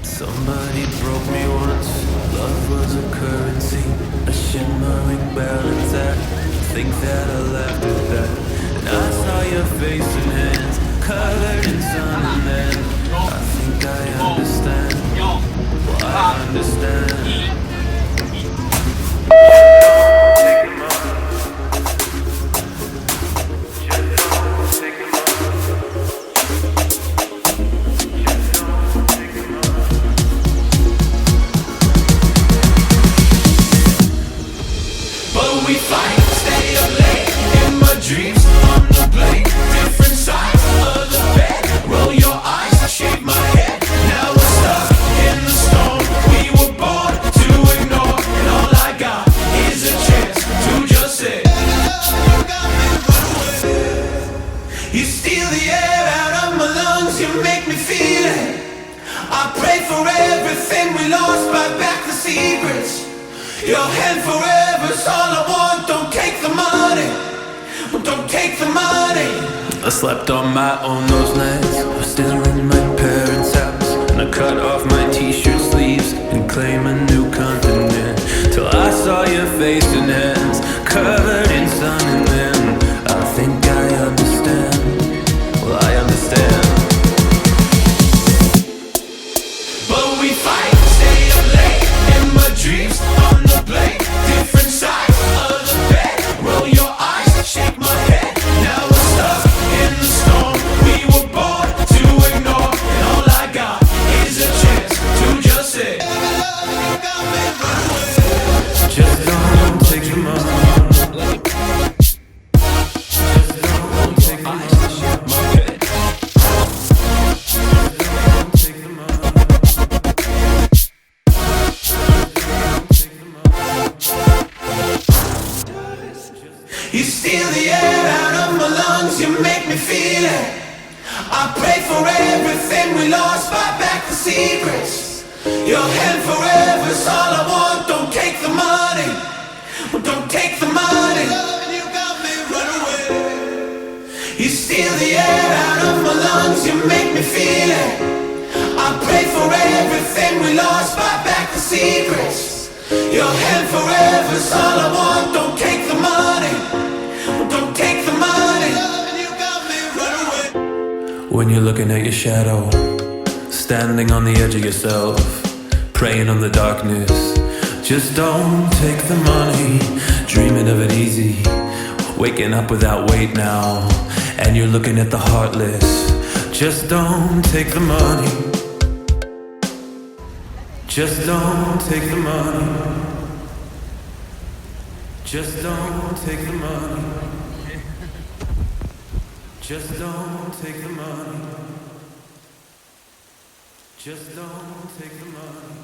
Somebody broke me once. Love was a currency, a shimmering balance act. Think that I laughed at that. And I saw your face and hands covered in sun, and then I think I understand. Well, I understand. We fight, stay up late in my dreams on the blade. Different sides of the bed. Roll your eyes, I shave my head. Now we're stuck in the storm. We were born to ignore, and all I got is a chance to just say, you steal the air out of my lungs, you make me feel it. I pray for everything we lost, buy back the secrets. Your hand forever's all I want. Don't take the money. Don't take the money. I slept on my own those nights. I was still in my parents' house, and I cut off my t-shirt sleeves and claim a new continent. Till I saw your face and hands covered in sun, and then I think I understand. Well, I understand. But we fight, stay up late in my dreams on the blade. Different sides of the bed. Roll your eyes, shake my head. Now we're stuck in the storm. We were born to ignore, and all I got is a chance to just say, Just don't take the money. Just don't take the money. you steal the air out of my lungs, you make me feel it. I pray for everything we lost, buy back the secrets. Your hand forever's all I want. Don't take the money. Don't take the money. You got me, run away. You steal the air out of my lungs, you make me feel it. I pray for everything we lost, buy back the secrets. Your hand forever's all I want. Don't take the money. Don't take the money. You got me, run away. When you're looking at your shadow, standing on the edge of yourself, praying on the darkness, just don't take the money. Dreaming of it easy, waking up without weight now, and you're looking at the heartless. Just don't take the money. Just don't take the money. Just don't take the money. Just don't take the money. Just don't take the money.